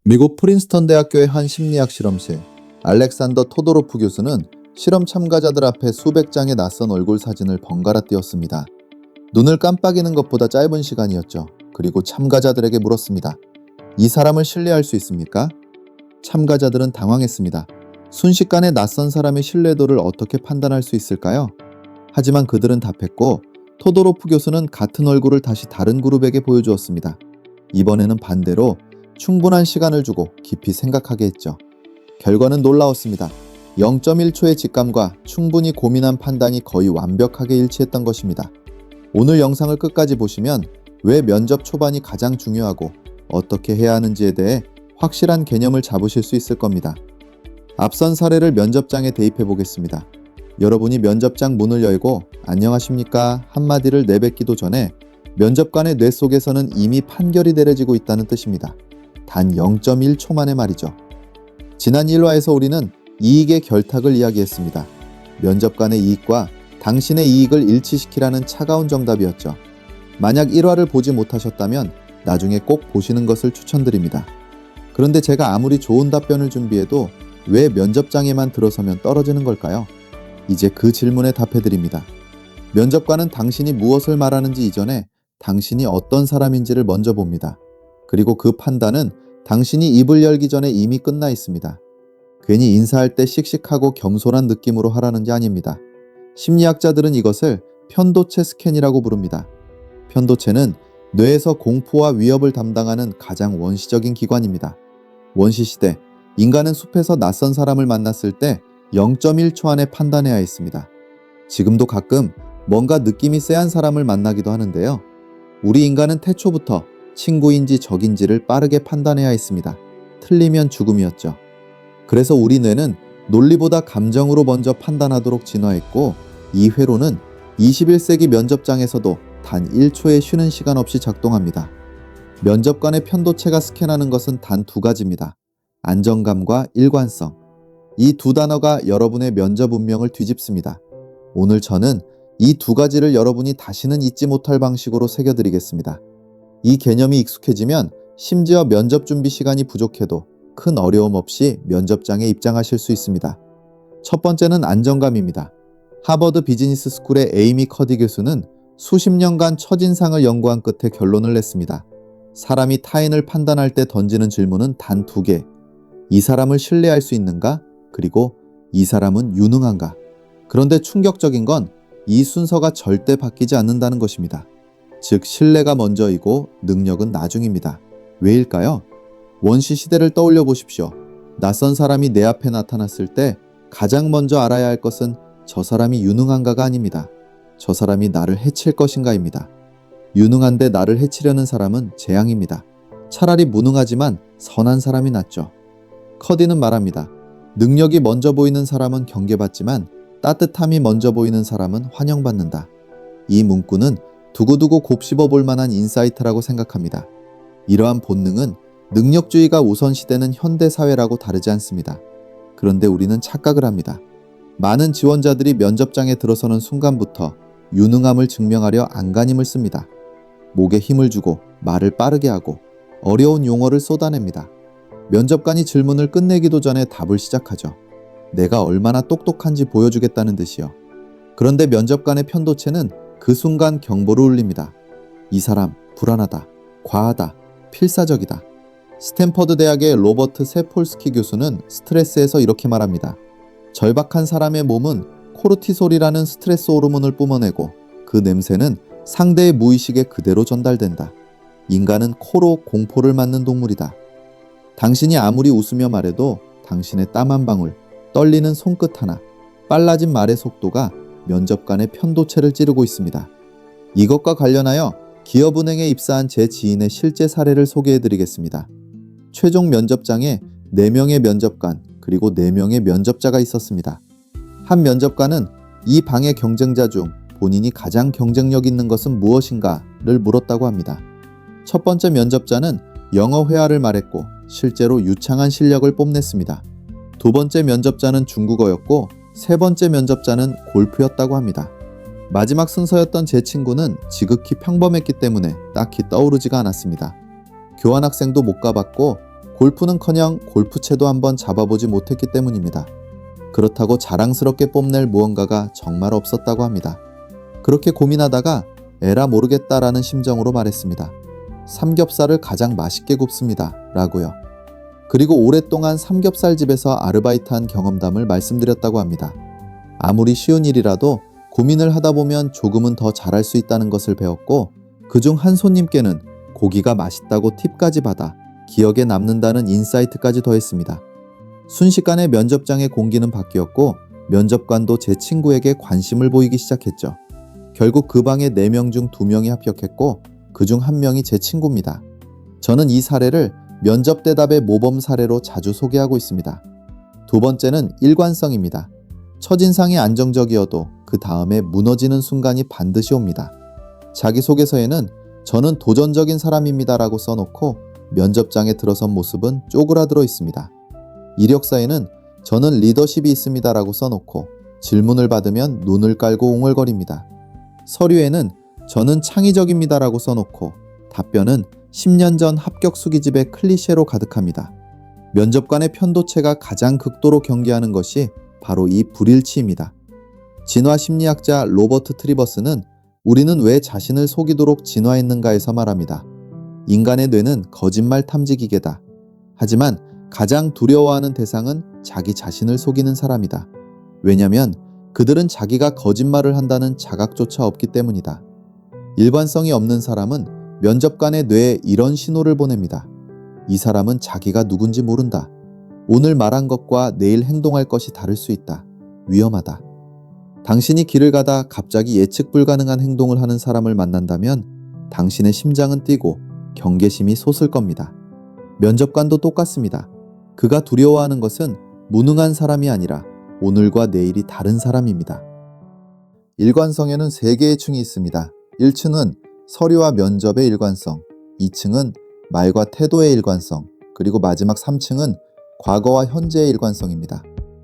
미국 프린스턴 대학교의 한 심리학 실험실, 알렉산더 토도로프 교수는 실험 참가자들 앞에 수백 장의 낯선 얼굴 사진을 번갈아 띄웠습니다. 눈을 깜빡이는 것보다 짧은 시간이었죠. 그리고 참가자들에게 물었습니다. 이 사람을 신뢰할 수 있습니까? 참가자들은 당황했습니다. 순식간에 낯선 사람의 신뢰도를 어떻게 판단할 수 있을까요? 하지만 그들은 답했고, 토도로프 교수는 같은 얼굴을 다시 다른 그룹에게 보여주었습니다. 이번에는 반대로 충분한 시간을 주고 깊이 생각하게 했죠. 결과는 놀라웠습니다. 0.1초의 직감과 충분히 고민한 판단이 거의 완벽하게 일치했던 것입니다. 오늘 영상을 끝까지 보시면 왜 면접 초반이 가장 중요하고 어떻게 해야 하는지에 대해 확실한 개념을 잡으실 수 있을 겁니다. 앞선 사례를 면접장에 대입해 보겠습니다. 여러분이 면접장 문을 열고 안녕하십니까 한마디를 내뱉기도 전에 면접관의 뇌 속에서는 이미 판결이 내려지고 있다는 뜻입니다. 단 0.1초 만의 말이죠. 지난 1화에서 우리는 이익의 결탁을 이야기했습니다. 면접관의 이익과 당신의 이익을 일치시키라는 차가운 정답이었죠. 만약 1화를 보지 못하셨다면 나중에 꼭 보시는 것을 추천드립니다. 그런데 제가 아무리 좋은 답변을 준비해도 왜 면접장에만 들어서면 떨어지는 걸까요? 이제 그 질문에 답해드립니다. 면접관은 당신이 무엇을 말하는지 이전에 당신이 어떤 사람인지를 먼저 봅니다. 그리고 그 판단은 당신이 입을 열기 전에 이미 끝나 있습니다. 괜히 인사할 때 씩씩하고 겸손한 느낌으로 하라는 게 아닙니다. 심리학자들은 이것을 편도체 스캔이라고 부릅니다. 편도체는 뇌에서 공포와 위협을 담당하는 가장 원시적인 기관입니다. 원시시대, 인간은 숲에서 낯선 사람을 만났을 때 0.1초 안에 판단해야 했습니다. 지금도 가끔 뭔가 느낌이 쎄한 사람을 만나기도 하는데요. 우리 인간은 태초부터 친구인지 적인지를 빠르게 판단해야 했습니다. 틀리면 죽음이었죠. 그래서 우리 뇌는 논리보다 감정으로 먼저 판단하도록 진화했고, 이 회로는 21세기 면접장에서도 단 1초의 쉬는 시간 없이 작동합니다. 면접관의 편도체가 스캔하는 것은 단 두 가지입니다. 안정감과 일관성. 이 두 단어가 여러분의 면접 운명을 뒤집습니다. 오늘 저는 이 두 가지를 여러분이 다시는 잊지 못할 방식으로 새겨드리겠습니다. 이 개념이 익숙해지면 심지어 면접 준비 시간이 부족해도 큰 어려움 없이 면접장에 입장하실 수 있습니다. 첫 번째는 안정감입니다. 하버드 비즈니스 스쿨의 에이미 커디 교수는 수십 년간 첫인상을 연구한 끝에 결론을 냈습니다. 사람이 타인을 판단할 때 던지는 질문은 단 두 개. 이 사람을 신뢰할 수 있는가? 그리고 이 사람은 유능한가? 그런데 충격적인 건 이 순서가 절대 바뀌지 않는다는 것입니다. 즉, 신뢰가 먼저이고 능력은 나중입니다. 왜일까요? 원시 시대를 떠올려 보십시오. 낯선 사람이 내 앞에 나타났을 때 가장 먼저 알아야 할 것은 저 사람이 유능한가가 아닙니다. 저 사람이 나를 해칠 것인가입니다. 유능한데 나를 해치려는 사람은 재앙입니다. 차라리 무능하지만 선한 사람이 낫죠. 커디는 말합니다. 능력이 먼저 보이는 사람은 경계받지만 따뜻함이 먼저 보이는 사람은 환영받는다. 이 문구는 두고두고 곱씹어 볼 만한 인사이트라고 생각합니다. 이러한 본능은 능력주의가 우선시되는 현대사회라고 다르지 않습니다. 그런데 우리는 착각을 합니다. 많은 지원자들이 면접장에 들어서는 순간부터 유능함을 증명하려 안간힘을 씁니다. 목에 힘을 주고 말을 빠르게 하고 어려운 용어를 쏟아냅니다. 면접관이 질문을 끝내기도 전에 답을 시작하죠. 내가 얼마나 똑똑한지 보여주겠다는 듯이요. 그런데 면접관의 편도체는 그 순간 경보를 울립니다. 이 사람 불안하다, 과하다, 필사적이다. 스탠퍼드 대학의 로버트 세폴스키 교수는 스트레스에서 이렇게 말합니다. 절박한 사람의 몸은 코르티솔이라는 스트레스 호르몬을 뿜어내고 그 냄새는 상대의 무의식에 그대로 전달된다. 인간은 코로 공포를 맞는 동물이다. 당신이 아무리 웃으며 말해도 당신의 땀 한 방울, 떨리는 손끝 하나, 빨라진 말의 속도가 면접관의 편도체를 찌르고 있습니다. 이것과 관련하여 기업은행에 입사한 제 지인의 실제 사례를 소개해드리겠습니다. 최종 면접장에 4명의 면접관 그리고 4명의 면접자가 있었습니다. 한 면접관은 이 방의 경쟁자 중 본인이 가장 경쟁력 있는 것은 무엇인가를 물었다고 합니다. 첫 번째 면접자는 영어 회화를 말했고 실제로 유창한 실력을 뽐냈습니다. 두 번째 면접자는 중국어였고 세 번째 면접자는 골프였다고 합니다. 마지막 순서였던 제 친구는 지극히 평범했기 때문에 딱히 떠오르지가 않았습니다. 교환학생도 못 가봤고 골프는커녕 골프채도 한번 잡아보지 못했기 때문입니다. 그렇다고 자랑스럽게 뽐낼 무언가가 정말 없었다고 합니다. 그렇게 고민하다가 에라 모르겠다라는 심정으로 말했습니다. 삼겹살을 가장 맛있게 굽습니다. 라고요. 그리고 오랫동안 삼겹살집에서 아르바이트한 경험담을 말씀드렸다고 합니다. 아무리 쉬운 일이라도 고민을 하다 보면 조금은 더 잘할 수 있다는 것을 배웠고, 그중 한 손님께는 고기가 맛있다고 팁까지 받아 기억에 남는다는 인사이트까지 더했습니다. 순식간에 면접장의 공기는 바뀌었고, 면접관도 제 친구에게 관심을 보이기 시작했죠. 결국 그 방에 4명 중 2명이 합격했고, 그중 1명이 제 친구입니다. 저는 이 사례를 면접 대답의 모범 사례로 자주 소개하고 있습니다. 두 번째는 일관성입니다. 첫인상이 안정적이어도 그 다음에 무너지는 순간이 반드시 옵니다. 자기소개서에는 저는 도전적인 사람입니다라고 써놓고 면접장에 들어선 모습은 쪼그라들어 있습니다. 이력서에는 저는 리더십이 있습니다라고 써놓고 질문을 받으면 눈을 깔고 웅얼거립니다. 서류에는 저는 창의적입니다라고 써놓고 답변은 10년 전 합격 수기집의 클리셰로 가득합니다. 면접관의 편도체가 가장 극도로 경계하는 것이 바로 이 불일치입니다. 진화 심리학자 로버트 트리버스는 우리는 왜 자신을 속이도록 진화했는가에서 말합니다. 인간의 뇌는 거짓말 탐지기계다. 하지만 가장 두려워하는 대상은 자기 자신을 속이는 사람이다. 왜냐면 그들은 자기가 거짓말을 한다는 자각조차 없기 때문이다. 일관성이 없는 사람은 면접관의 뇌에 이런 신호를 보냅니다. 이 사람은 자기가 누군지 모른다. 오늘 말한 것과 내일 행동할 것이 다를 수 있다. 위험하다. 당신이 길을 가다 갑자기 예측 불가능한 행동을 하는 사람을 만난다면 당신의 심장은 뛰고 경계심이 솟을 겁니다. 면접관도 똑같습니다. 그가 두려워하는 것은 무능한 사람이 아니라 오늘과 내일이 다른 사람입니다. 일관성에는 3개의 층이 있습니다. 1층은 서류와 면접의 일관성, 2층은 말과 태도의 일관성, 그리고 마지막 3층은 과거와 현재의 일관성입니다.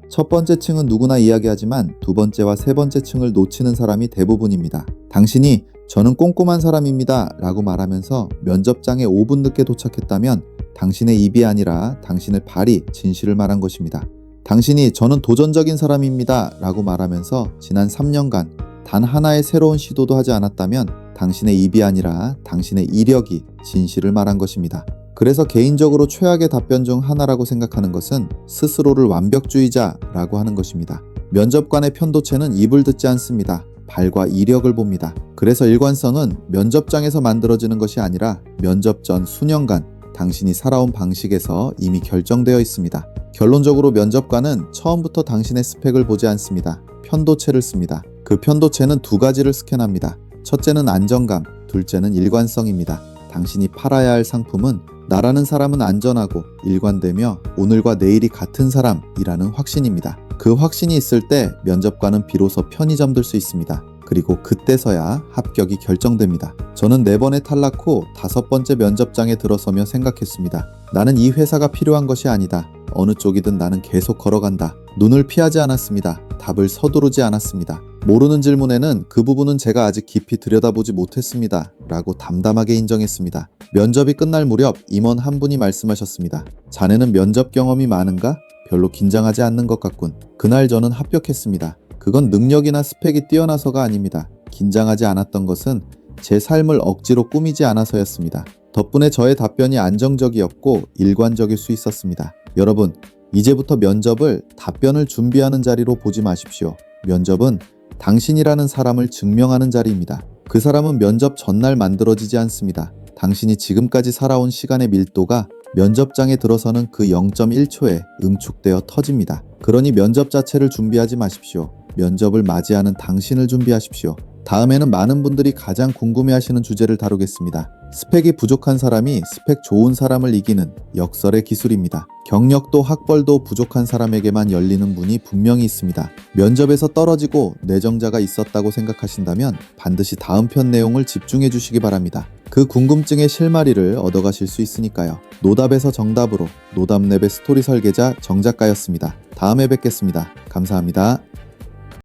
첫 번째 층은 누구나 이야기하지만 두 번째와 세 번째 층을 놓치는 사람이 대부분입니다. 당신이 저는 꼼꼼한 사람입니다 라고 말하면서 면접장에 5분 늦게 도착했다면 당신의 입이 아니라 당신의 발이 진실을 말한 것입니다. 당신이 저는 도전적인 사람입니다 라고 말하면서 지난 3년간 단 하나의 새로운 시도도 하지 않았다면 당신의 입이 아니라 당신의 이력이 진실을 말한 것입니다. 그래서 개인적으로 최악의 답변 중 하나라고 생각하는 것은 스스로를 완벽주의자라고 하는 것입니다. 면접관의 편도체는 입을 듣지 않습니다. 발과 이력을 봅니다. 그래서 일관성은 면접장에서 만들어지는 것이 아니라 면접 전 수년간 당신이 살아온 방식에서 이미 결정되어 있습니다. 결론적으로 면접관은 처음부터 당신의 스펙을 보지 않습니다. 편도체를 씁니다. 그 편도체는 2가지를 스캔합니다. 첫째는 안정감, 둘째는 일관성입니다. 당신이 팔아야 할 상품은 나라는 사람은 안전하고 일관되며 오늘과 내일이 같은 사람이라는 확신입니다. 그 확신이 있을 때 면접관은 비로소 편히 잠들 수 있습니다. 그리고 그때서야 합격이 결정됩니다. 저는 4번의 탈락 후 5번째 면접장에 들어서며 생각했습니다. 나는 이 회사가 필요한 것이 아니다. 어느 쪽이든 나는 계속 걸어간다. 눈을 피하지 않았습니다. 답을 서두르지 않았습니다. 모르는 질문에는 그 부분은 제가 아직 깊이 들여다보지 못했습니다. 라고 담담하게 인정했습니다. 면접이 끝날 무렵 임원 한 분이 말씀하셨습니다. 자네는 면접 경험이 많은가? 별로 긴장하지 않는 것 같군. 그날 저는 합격했습니다. 그건 능력이나 스펙이 뛰어나서가 아닙니다. 긴장하지 않았던 것은 제 삶을 억지로 꾸미지 않아서였습니다. 덕분에 저의 답변이 안정적이었고 일관적일 수 있었습니다. 여러분, 이제부터 면접을 답변을 준비하는 자리로 보지 마십시오. 면접은 당신이라는 사람을 증명하는 자리입니다. 그 사람은 면접 전날 만들어지지 않습니다. 당신이 지금까지 살아온 시간의 밀도가 면접장에 들어서는 그 0.1초에 응축되어 터집니다. 그러니 면접 자체를 준비하지 마십시오. 면접을 맞이하는 당신을 준비하십시오. 다음에는 많은 분들이 가장 궁금해하시는 주제를 다루겠습니다. 스펙이 부족한 사람이 스펙 좋은 사람을 이기는 역설의 기술입니다. 경력도 학벌도 부족한 사람에게만 열리는 문이 분명히 있습니다. 면접에서 떨어지고 내정자가 있었다고 생각하신다면 반드시 다음 편 내용을 집중해 주시기 바랍니다. 그 궁금증의 실마리를 얻어가실 수 있으니까요. 노답에서 정답으로 노답랩의 스토리 설계자 정작가였습니다. 다음에 뵙겠습니다. 감사합니다.